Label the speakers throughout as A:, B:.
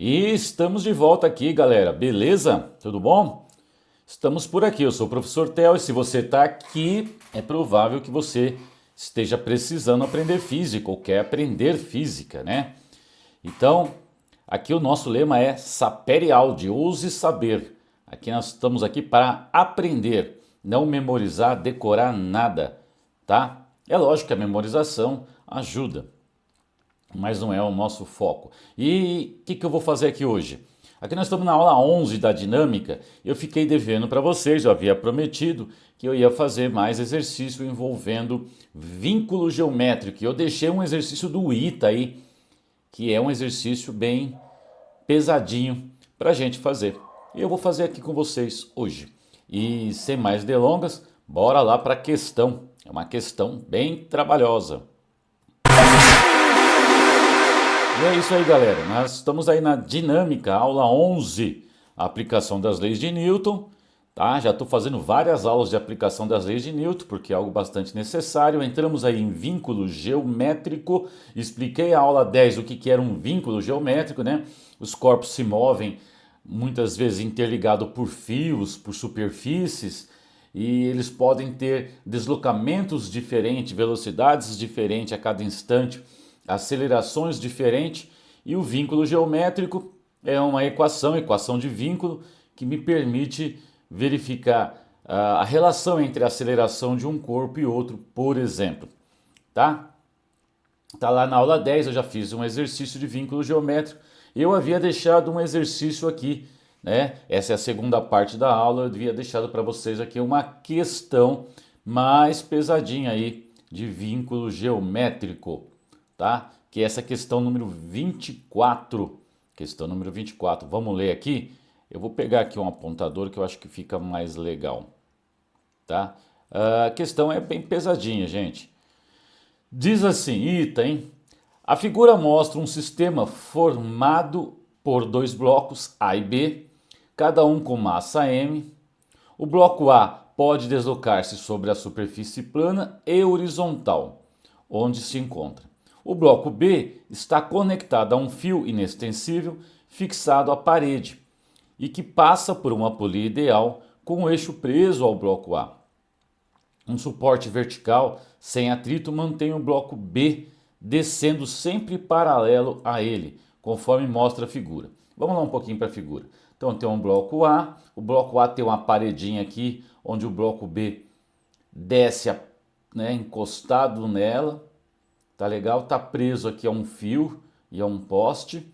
A: E estamos de volta aqui, galera. Beleza? Tudo bom? Estamos por aqui. Eu sou o professor Theo e se você está aqui, é provável que você esteja precisando aprender física ou quer aprender física, né? Então, aqui o nosso lema é Sapere Aude, ouse saber. Aqui nós estamos aqui para aprender, não memorizar, decorar nada, tá? É lógico que a memorização ajuda, mas não é o nosso foco. E o que eu vou fazer aqui hoje? Aqui nós estamos na aula 11 da dinâmica. Eu fiquei devendo para vocês, eu havia prometido que eu ia fazer mais exercício envolvendo vínculo geométrico. Eu deixei um exercício do ITA aí, que é um exercício bem pesadinho para a gente fazer. E eu vou fazer aqui com vocês hoje. E sem mais delongas, bora lá para a questão. É uma questão bem trabalhosa. E é isso aí, galera. Nós estamos aí na dinâmica, aula 11, a aplicação das leis de Newton. Tá? Já estou fazendo várias aulas de aplicação das leis de Newton, porque é algo bastante necessário. Entramos aí em vínculo geométrico. Expliquei a aula 10 o que era um vínculo geométrico, né? Os corpos se movem muitas vezes interligados por fios, por superfícies, e eles podem ter deslocamentos diferentes, velocidades diferentes a cada instante, acelerações diferentes, e o vínculo geométrico é uma equação de vínculo, que me permite verificar a relação entre a aceleração de um corpo e outro, por exemplo. Tá? Tá lá na aula 10, eu já fiz um exercício de vínculo geométrico. Eu havia deixado um exercício aqui, né? Essa é a segunda parte da aula, eu havia deixado para vocês aqui uma questão mais pesadinha aí de vínculo geométrico, tá? Que é essa questão número 24. Questão número 24. Vamos ler aqui? Eu vou pegar aqui um apontador que eu acho que fica mais legal, tá? A questão é bem pesadinha, gente. Diz assim, Ita, hein? A figura mostra um sistema formado por dois blocos A e B, cada um com massa m. O bloco A pode deslocar-se sobre a superfície plana e horizontal, onde se encontra. O bloco B está conectado a um fio inextensível fixado à parede e que passa por uma polia ideal com o eixo preso ao bloco A. Um suporte vertical sem atrito mantém o bloco B descendo sempre paralelo a ele, conforme mostra a figura. Vamos lá um pouquinho para a figura. Então tem um bloco A, o bloco A tem uma paredinha aqui, onde o bloco B desce, né, encostado nela, tá legal? Tá preso aqui a um fio e a um poste.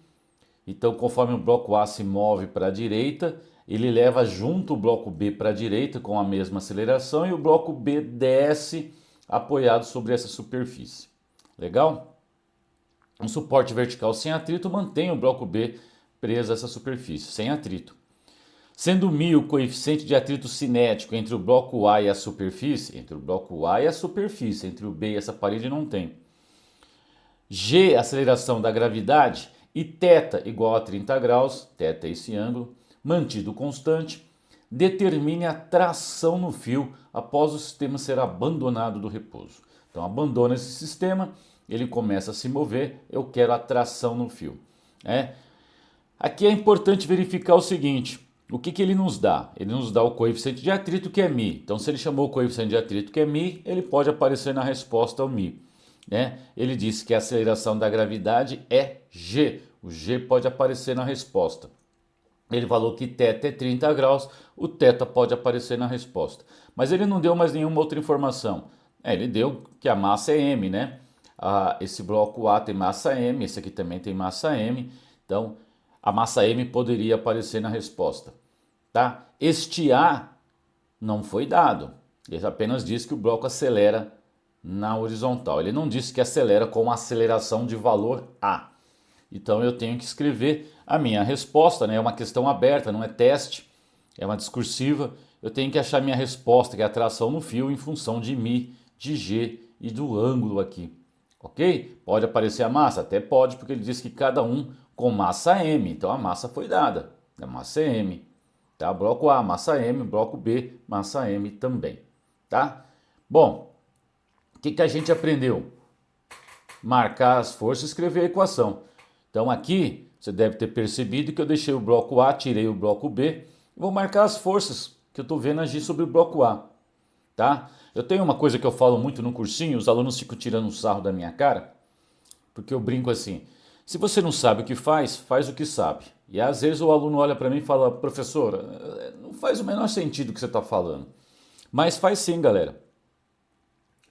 A: Então conforme o bloco A se move para a direita, ele leva junto o bloco B para a direita com a mesma aceleração e o bloco B desce apoiado sobre essa superfície. Legal? Um suporte vertical sem atrito mantém o bloco B preso a essa superfície, sem atrito. Sendo μ o coeficiente de atrito cinético entre o bloco A e a superfície, entre o bloco A e a superfície, entre o B e essa parede não tem. G, a aceleração da gravidade, e θ igual a 30 graus, θ é esse ângulo, mantido constante, determine a tração no fio após o sistema ser abandonado do repouso. Então abandona esse sistema, ele começa a se mover, eu quero a tração no fio. Aqui é importante verificar o seguinte, o que ele nos dá? Ele nos dá o coeficiente de atrito que é μ. Então se ele chamou o coeficiente de atrito que é μ, ele pode aparecer na resposta ao μ. Ele disse que a aceleração da gravidade é g. O g pode aparecer na resposta. Ele falou que θ é 30 graus, o θ pode aparecer na resposta. Mas ele não deu mais nenhuma outra informação. Ele deu que a massa é m, né? Esse bloco A tem massa m, esse aqui também tem massa m. Então, a massa m poderia aparecer na resposta. Tá? Este A não foi dado. Ele apenas diz que o bloco acelera na horizontal. Ele não disse que acelera com uma aceleração de valor A. Então eu tenho que escrever a minha resposta, né? É uma questão aberta, não é teste, é uma discursiva. Eu tenho que achar minha resposta, que é a tração no fio, em função de μ, de g e do ângulo aqui. Ok? Pode aparecer a massa? Até pode, porque ele diz que cada um com massa m. Então a massa foi dada, a massa é m. Tá? Bloco A, massa m, bloco B, massa m também. Tá? Bom, o que a gente aprendeu? Marcar as forças e escrever a equação. Então aqui você deve ter percebido que eu deixei o bloco A, tirei o bloco B. Vou marcar as forças que eu estou vendo agir sobre o bloco A, tá? Eu tenho uma coisa que eu falo muito no cursinho, os alunos ficam tirando um sarro da minha cara, porque eu brinco assim, se você não sabe o que faz, faz o que sabe. E às vezes o aluno olha para mim e fala, professor, não faz o menor sentido o que você está falando. Mas faz sim, galera.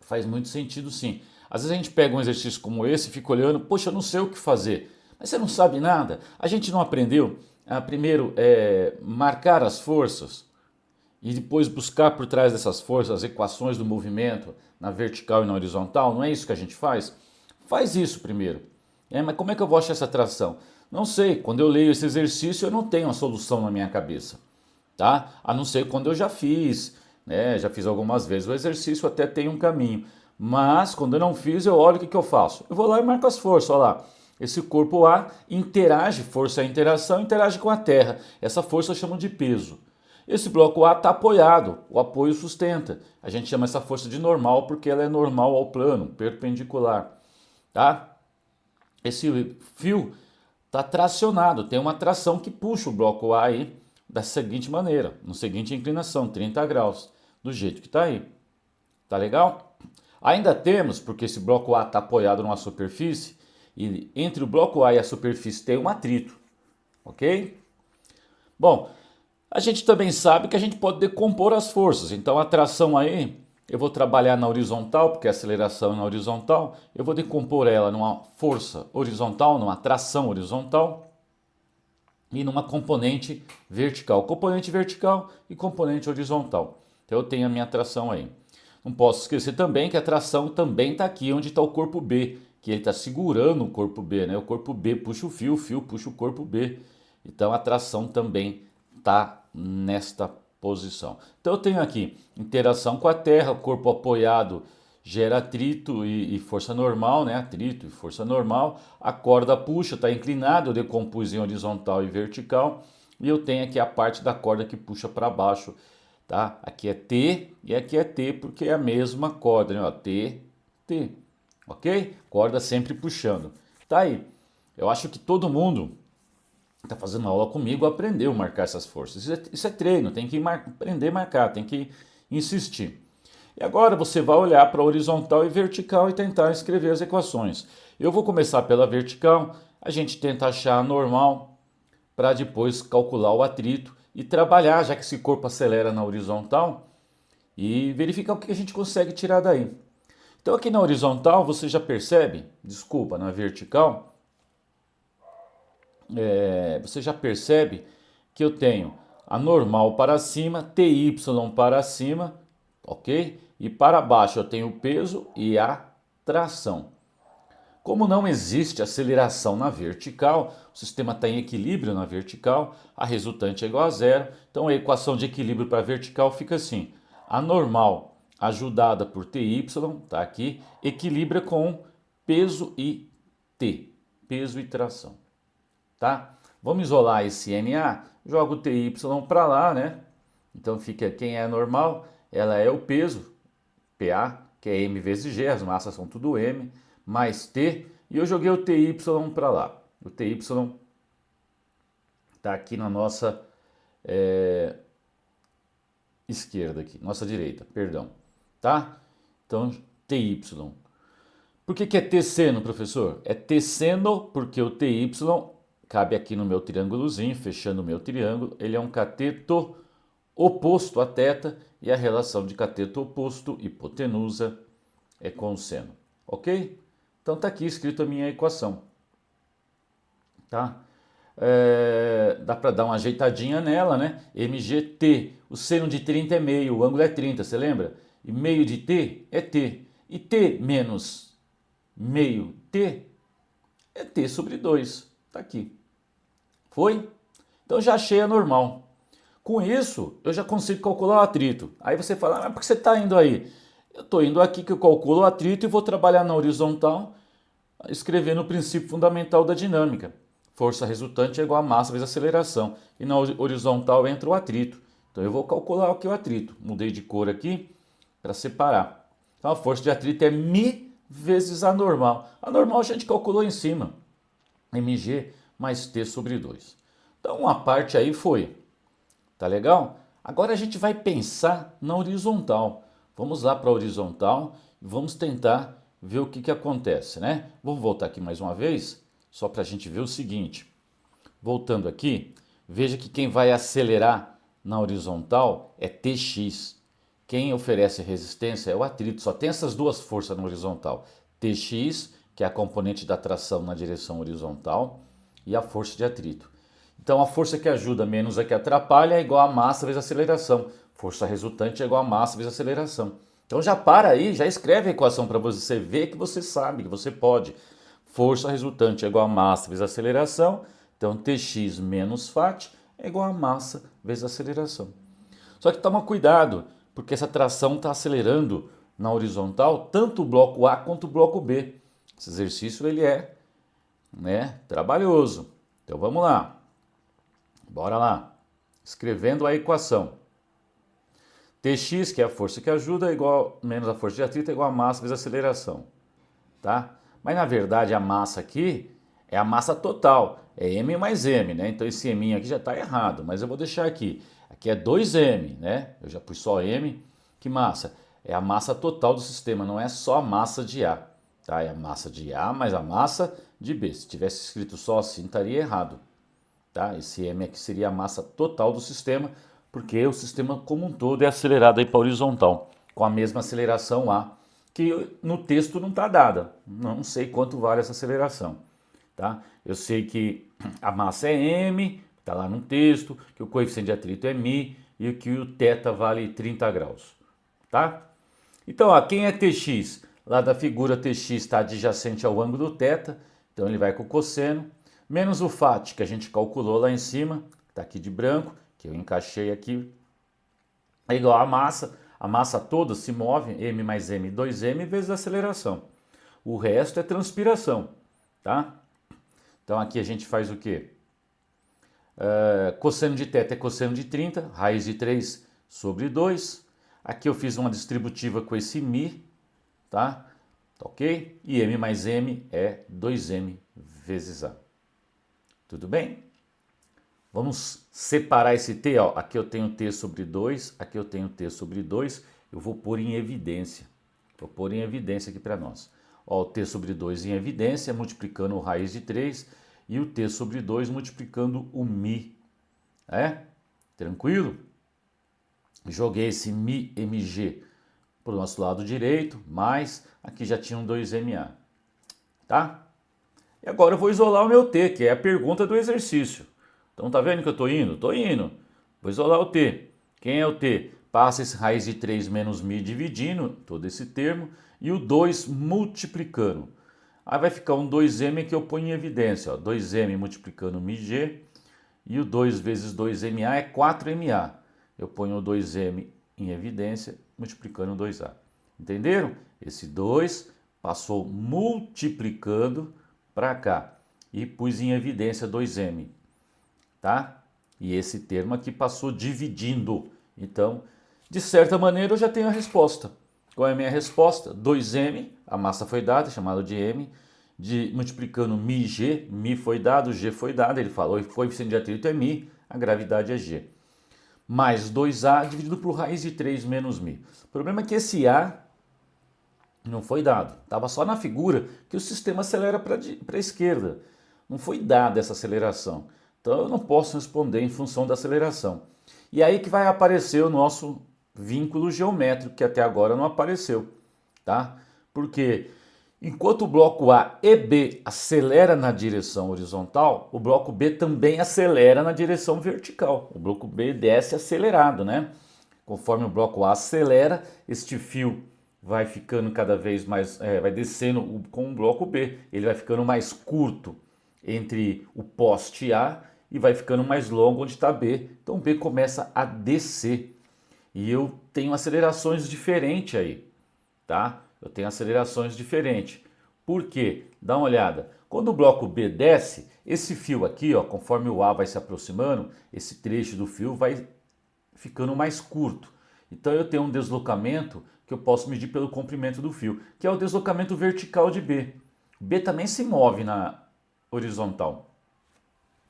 A: Faz muito sentido sim. Às vezes a gente pega um exercício como esse e fica olhando, poxa, eu não sei o que fazer. Mas você não sabe nada. A gente não aprendeu a primeiro marcar as forças e depois buscar por trás dessas forças as equações do movimento na vertical e na horizontal. Não é isso que a gente faz? Faz isso primeiro. Mas como é que eu vou achar essa tração? Não sei. Quando eu leio esse exercício eu não tenho a solução na minha cabeça, tá? A não ser quando eu já fiz, né? Já fiz algumas vezes o exercício, até tem um caminho. Mas quando eu não fiz, eu olho o que eu faço. Eu vou lá e marco as forças, olha lá. Esse corpo A interage, força é interação, interage com a Terra. Essa força eu chamo de peso. Esse bloco A está apoiado, o apoio sustenta. A gente chama essa força de normal porque ela é normal ao plano, perpendicular, tá? Esse fio está tracionado, tem uma tração que puxa o bloco A aí da seguinte maneira, na seguinte inclinação, 30 graus, do jeito que está aí. Tá legal? Ainda temos, porque esse bloco A está apoiado numa superfície, e entre o bloco A e a superfície tem um atrito, ok? Bom, a gente também sabe que a gente pode decompor as forças, então a tração aí, eu vou trabalhar na horizontal, porque a aceleração é na horizontal, eu vou decompor ela numa força horizontal, numa tração horizontal, e numa componente vertical. Componente vertical e componente horizontal. Então eu tenho a minha tração aí. Não posso esquecer também que a tração também está aqui onde está o corpo B, que ele está segurando o corpo B, né? O corpo B puxa o fio puxa o corpo B. Então a tração também está nesta posição. Então eu tenho aqui interação com a Terra, corpo apoiado gera atrito e força normal, né? Atrito e força normal. A corda puxa, está inclinado, eu decompus em horizontal e vertical. E eu tenho aqui a parte da corda que puxa para baixo, tá? Aqui é T e aqui é T porque é a mesma corda, né? Ó, T, T, ok? Corda sempre puxando. Tá aí. Eu acho que todo mundo está fazendo aula comigo aprendeu a marcar essas forças. Isso é treino, tem que aprender a marcar, tem que insistir. E agora você vai olhar para a horizontal e vertical e tentar escrever as equações. Eu vou começar pela vertical, a gente tenta achar a normal para depois calcular o atrito e trabalhar, já que esse corpo acelera na horizontal, e verificar o que a gente consegue tirar daí. Então aqui na horizontal você já percebe, desculpa, na vertical, você já percebe que eu tenho a normal para cima, TY para cima, ok? E para baixo eu tenho o peso e a tração. Como não existe aceleração na vertical, o sistema está em equilíbrio na vertical, a resultante é igual a zero. Então a equação de equilíbrio para a vertical fica assim. A normal ajudada por TY, tá aqui, equilibra com peso e T, peso e tração, tá? Vamos isolar esse NA, jogo o TY para lá, né? Então fica quem é normal, ela é o peso, PA, que é M vezes G, as massas são tudo M, mais T, e eu joguei o TY para lá. O TY está aqui na nossa esquerda, aqui, nossa direita, perdão, tá? Então, TY. Por que é T seno, professor? É T seno porque o TY cabe aqui no meu triângulozinho, fechando o meu triângulo, ele é um cateto oposto a θ e a relação de cateto oposto, hipotenusa, é com o seno, ok? Então está aqui escrito a minha equação, tá? Dá para dar uma ajeitadinha nela, né? MGT, o seno de 30 é meio, o ângulo é 30, você lembra? E meio de T é T. E T menos meio T é T sobre 2, tá aqui. Foi? Então já achei a normal. Com isso, eu já consigo calcular o atrito. Aí você fala, mas por que você está indo aí? Eu estou indo aqui que eu calculo o atrito e vou trabalhar na horizontal, escrevendo o princípio fundamental da dinâmica. Força resultante é igual a massa vezes aceleração. E na horizontal entra o atrito. Então eu vou calcular aqui o atrito. Mudei de cor aqui para separar. Então a força de atrito é μ vezes a normal. A normal a gente calculou em cima. mg mais T sobre 2. Então uma parte aí foi. Tá legal? Agora a gente vai pensar na horizontal. Vamos lá para a horizontal e vamos tentar ver o que acontece, né? Vamos voltar aqui mais uma vez, só para a gente ver o seguinte. Voltando aqui, veja que quem vai acelerar na horizontal é Tx. Quem oferece resistência é o atrito. Só tem essas duas forças na horizontal. Tx, que é a componente da tração na direção horizontal, e a força de atrito. Então a força que ajuda menos a que atrapalha é igual a massa vezes a aceleração. Força resultante é igual a massa vezes a aceleração. Então já para aí, já escreve a equação para você ver que você sabe, que você pode. Força resultante é igual a massa vezes a aceleração. Então Tx menos Fat é igual a massa vezes a aceleração. Só que toma cuidado, porque essa tração está acelerando na horizontal tanto o bloco A quanto o bloco B. Esse exercício ele é, trabalhoso. Então vamos lá. Bora lá. Escrevendo a equação. Tx, que é a força que ajuda, é igual menos a força de atrito, é igual a massa vezes a aceleração. Tá? Mas na verdade a massa aqui é a massa total. É m mais m, né? Então esse m aqui já está errado, mas eu vou deixar aqui. Aqui é 2m, né? Eu já pus só m. Que massa? É a massa total do sistema, não é só a massa de A. Tá? É a massa de A mais a massa de B. Se tivesse escrito só assim, estaria errado. Tá? Esse m aqui seria a massa total do sistema, porque o sistema como um todo é acelerado para a horizontal, com a mesma aceleração A, que no texto não está dada. Não sei quanto vale essa aceleração. Tá? Eu sei que a massa é m, está lá no texto, que o coeficiente de atrito é μ e que o θ vale 30 graus. Tá? Então, ó, quem é Tx? Lá da figura Tx está adjacente ao ângulo θ, então ele vai com o cosseno, menos o Fat, que a gente calculou lá em cima, está aqui de branco, que eu encaixei aqui, é igual a massa toda se move, m mais m, 2m vezes a aceleração. O resto é transpiração, tá? Então aqui a gente faz o quê? Cosseno de θ é cosseno de 30, raiz de 3 sobre 2. Aqui eu fiz uma distributiva com esse μ, tá? Ok? E m mais m é 2m vezes A. Tudo bem? Vamos separar esse t, ó. Aqui eu tenho t sobre 2, aqui eu tenho t sobre 2. Eu vou pôr em evidência. Vou pôr em evidência aqui para nós. Ó, o t sobre 2 em evidência, multiplicando o raiz de 3, e o t sobre 2 multiplicando o μ. Tranquilo? Joguei esse μ mg para o nosso lado direito, mas aqui já tinha um 2ma. Tá? E agora eu vou isolar o meu t, que é a pergunta do exercício. Então tá vendo que eu estou indo? Estou indo. Vou isolar o t. Quem é o t? Passa esse raiz de 3 menos μ dividindo todo esse termo e o 2 multiplicando. Aí vai ficar um 2m que eu ponho em evidência. Ó. 2m multiplicando μg e o 2 vezes 2ma é 4ma. Eu ponho o 2m em evidência multiplicando 2a. Entenderam? Esse 2 passou multiplicando para cá e pus em evidência 2m. Tá? E esse termo aqui passou dividindo. Então, de certa maneira, eu já tenho a resposta. Qual é a minha resposta? 2m, a massa foi dada, chamada de m, multiplicando μg, μ foi dado, g foi dado, ele falou, o coeficiente de atrito é μ, a gravidade é g. Mais 2a dividido por raiz de 3 menos μ. O problema é que esse a não foi dado. Estava só na figura que o sistema acelera para a esquerda. Não foi dada essa aceleração. Então eu não posso responder em função da aceleração. E aí que vai aparecer o nosso vínculo geométrico, que até agora não apareceu. Tá? Porque enquanto o bloco A e B acelera na direção horizontal, o bloco B também acelera na direção vertical. O bloco B desce acelerado, né? Conforme o bloco A acelera, este fio vai ficando cada vez mais, vai descendo com o bloco B. Ele vai ficando mais curto entre o poste A e vai ficando mais longo onde está B. Então B começa a descer. E eu tenho acelerações diferentes aí, tá? Eu tenho acelerações diferentes. Por quê? Dá uma olhada. Quando o bloco B desce, esse fio aqui, ó, conforme o A vai se aproximando, esse trecho do fio vai ficando mais curto. Então eu tenho um deslocamento que eu posso medir pelo comprimento do fio, que é o deslocamento vertical de B. B também se move na horizontal.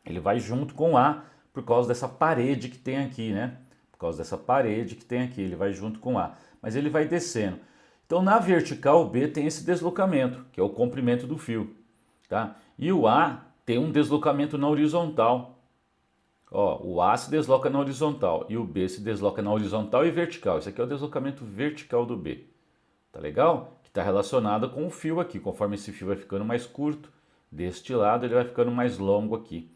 A: Ele vai junto com A por causa dessa parede que tem aqui, né? Por causa dessa parede que tem aqui, ele vai junto com A. Mas ele vai descendo. Então, na vertical, o B tem esse deslocamento, que é o comprimento do fio, tá? E o A tem um deslocamento na horizontal. Ó, o A se desloca na horizontal e o B se desloca na horizontal e vertical. Esse aqui é o deslocamento vertical do B. Tá legal? Que está relacionado com o fio aqui. Conforme esse fio vai ficando mais curto, deste lado ele vai ficando mais longo aqui,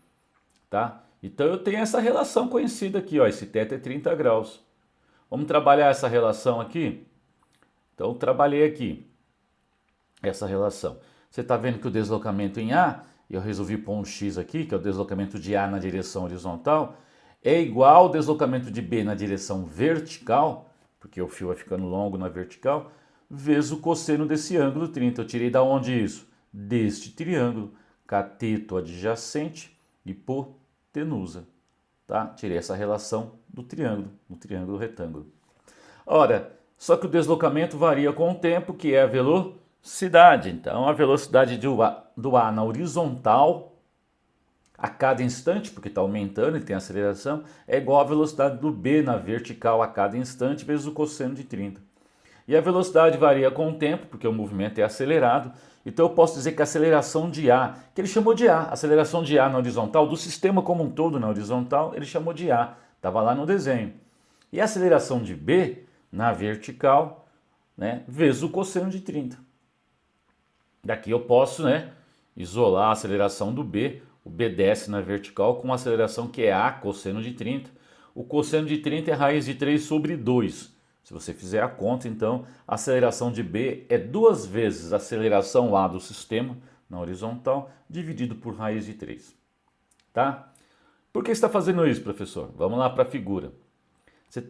A: tá? Então eu tenho essa relação conhecida aqui, ó. Esse θ é 30 graus. Vamos trabalhar essa relação aqui? Então eu trabalhei aqui essa relação. Você está vendo que o deslocamento em A, eu resolvi pôr um X aqui, que é o deslocamento de A na direção horizontal, é igual ao deslocamento de B na direção vertical, porque o fio vai ficando longo na vertical, vezes o cosseno desse ângulo 30. Eu tirei da onde isso? Deste triângulo, cateto adjacente, hipotenusa. Tá? Tirei essa relação do triângulo retângulo. Ora, só que o deslocamento varia com o tempo, que é a velocidade. Então, a velocidade do A na horizontal, a cada instante, porque está aumentando e tem aceleração, é igual à velocidade do B na vertical a cada instante, vezes o cosseno de 30. E a velocidade varia com o tempo, porque o movimento é acelerado. Então, eu posso dizer que a aceleração de A, que ele chamou de A, a aceleração de A na horizontal, do sistema como um todo na horizontal, ele chamou de A, estava lá no desenho. E a aceleração de B na vertical, né, vezes o cosseno de 30. Daqui eu posso, né, isolar a aceleração do B. O B desce na vertical com uma aceleração que é A, cosseno de 30. O cosseno de 30 é raiz de 3 sobre 2. Se você fizer a conta, então, a aceleração de B é 2 vezes a aceleração A do sistema, na horizontal, dividido por raiz de 3. Tá? Por que você está fazendo isso, professor? Vamos lá para a figura.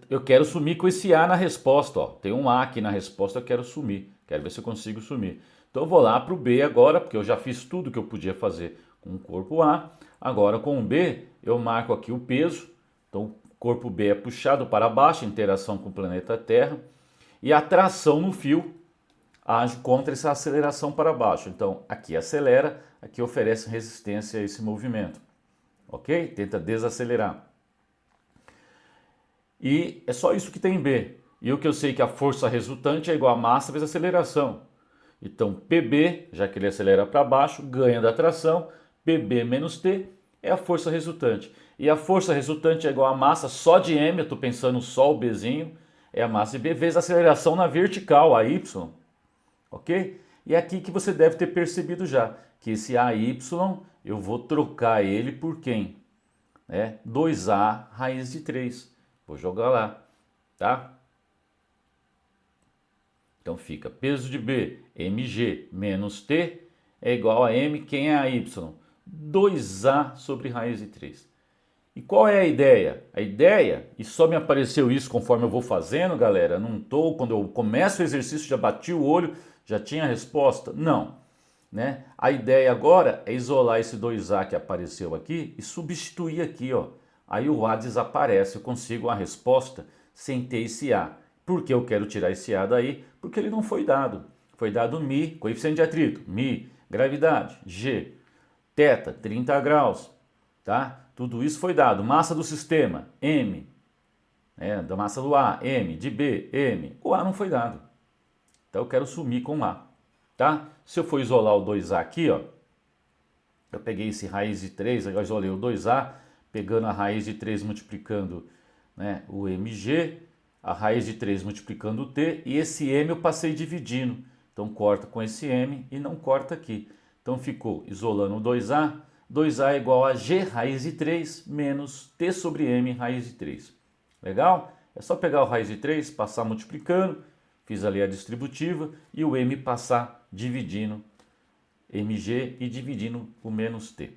A: Eu quero sumir com esse A na resposta. Ó. Tem um A aqui na resposta, eu quero sumir. Quero ver se eu consigo sumir. Então eu vou lá para o B agora, porque eu já fiz tudo que eu podia fazer com o corpo A. Agora com o B, eu marco aqui o peso. Então o corpo B é puxado para baixo, interação com o planeta Terra. E a tração no fio age contra essa aceleração para baixo. Então aqui acelera, aqui oferece resistência a esse movimento. Ok? Tenta desacelerar. E é só isso que tem em B. E o que eu sei que a força resultante é igual a massa vezes a aceleração. Então, PB, já que ele acelera para baixo, ganha da tração, PB menos T é a força resultante. E a força resultante é igual a massa só de M, eu estou pensando só o Bzinho, é a massa de B, vezes a aceleração na vertical, a Y. Ok? E é aqui que você deve ter percebido já, que esse AY, eu vou trocar ele por quem? 2A raiz de 3. Vou jogar lá, tá? Então fica peso de B, mg menos T é igual a M, quem é a Y? 2A sobre raiz de 3. E qual é a ideia? A ideia, e só me apareceu isso conforme eu vou fazendo, galera, não tô, quando eu começo o exercício já bati o olho, já tinha a resposta? Não. Né? A ideia agora é isolar esse 2A que apareceu aqui e substituir aqui, ó. Aí o A desaparece, eu consigo a resposta sem ter esse A. Por que eu quero tirar esse A daí? Porque ele não foi dado. Foi dado μ, coeficiente de atrito, μ, gravidade, G, θ, 30 graus, tá? Tudo isso foi dado. Massa do sistema, M, da massa do A, M, de B, M. O A não foi dado. Então eu quero sumir com A, tá? Se eu for isolar o 2A aqui, ó, eu peguei esse raiz de 3, agora isolei o 2A, pegando a raiz de 3 multiplicando, né, o mg, a raiz de 3 multiplicando o t, e esse m eu passei dividindo. Então corta com esse m e não corta aqui. Então ficou isolando o 2a, 2a é igual a g raiz de 3 menos t sobre m raiz de 3. Legal? É só pegar o raiz de 3, passar multiplicando, fiz ali a distributiva, e o m passar dividindo mg e dividindo o menos t.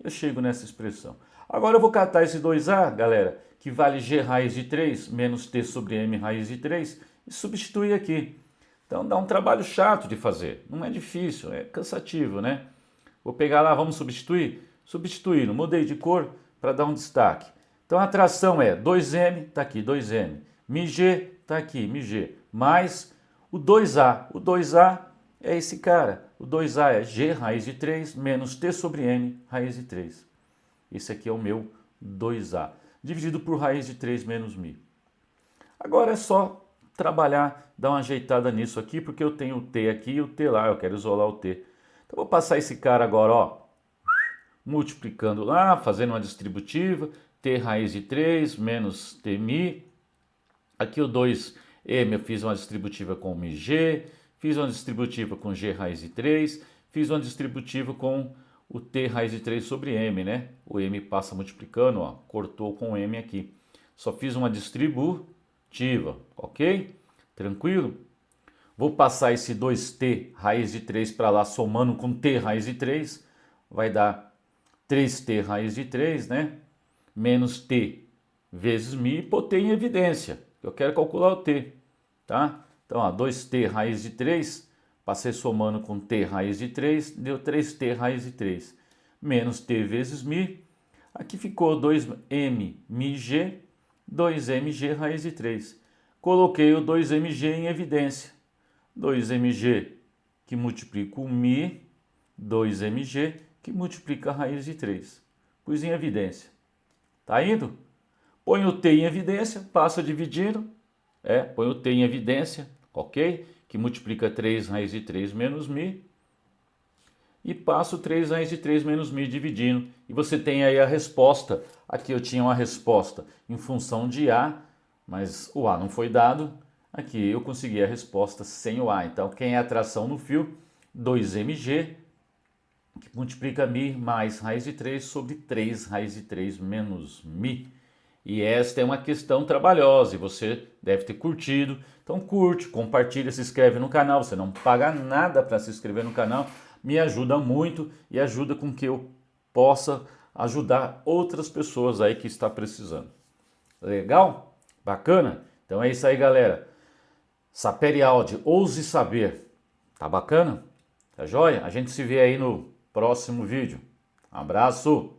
A: Eu chego nessa expressão. Agora eu vou catar esse 2a, galera, que vale g raiz de 3 menos t sobre m raiz de 3 e substituir aqui. Então dá um trabalho chato de fazer, não é difícil, é cansativo, né? Vou pegar lá, vamos substituir? Substituindo, mudei de cor para dar um destaque. Então a tração é 2m, está aqui 2m, μg, está aqui μg, mais o 2a. O 2a é esse cara, o 2a é g raiz de 3 menos t sobre m raiz de 3. Esse aqui é o meu 2A, dividido por raiz de 3 menos mi. Agora é só trabalhar, dar uma ajeitada nisso aqui, porque eu tenho o t aqui e o t lá, eu quero isolar o t. Então vou passar esse cara agora, ó, multiplicando lá, fazendo uma distributiva, t raiz de 3 menos t mi. Aqui o 2m eu fiz uma distributiva com mg, fiz uma distributiva com g raiz de 3, fiz uma distributiva com o t raiz de 3 sobre m, né? O m passa multiplicando, ó, cortou com m aqui. Só fiz uma distributiva, ok? Tranquilo? Vou passar esse 2t raiz de 3 para lá, somando com t raiz de 3, vai dar 3t raiz de 3, né? Menos t vezes mi, pôr t em evidência. Eu quero calcular o t, tá? Então, ó, 2t raiz de 3, passei somando com t raiz de 3, deu 3t raiz de 3, menos t vezes mi. Aqui ficou 2m mig, 2mg raiz de 3. Coloquei o 2mg em evidência. 2mg que multiplica o mi, 2mg que multiplica a raiz de 3. Pus em evidência. Tá indo? Põe o t em evidência, passa dividindo. Põe o t em evidência, ok? Que multiplica 3 raiz de 3 menos mi. E passo 3 raiz de 3 menos mi dividindo. E você tem aí a resposta. Aqui eu tinha uma resposta em função de A, mas o A não foi dado. Aqui eu consegui a resposta sem o A. Então, quem é a tração no fio? 2mg, que multiplica mi mais raiz de 3 sobre 3 raiz de 3 menos mi. E esta é uma questão trabalhosa e você deve ter curtido. Então curte, compartilha, se inscreve no canal. Você não paga nada para se inscrever no canal. Me ajuda muito e ajuda com que eu possa ajudar outras pessoas aí que está precisando. Legal? Bacana? Então é isso aí, galera. Sapere Aude, ouse saber. Tá bacana? Tá joia? A gente se vê aí no próximo vídeo. Um abraço!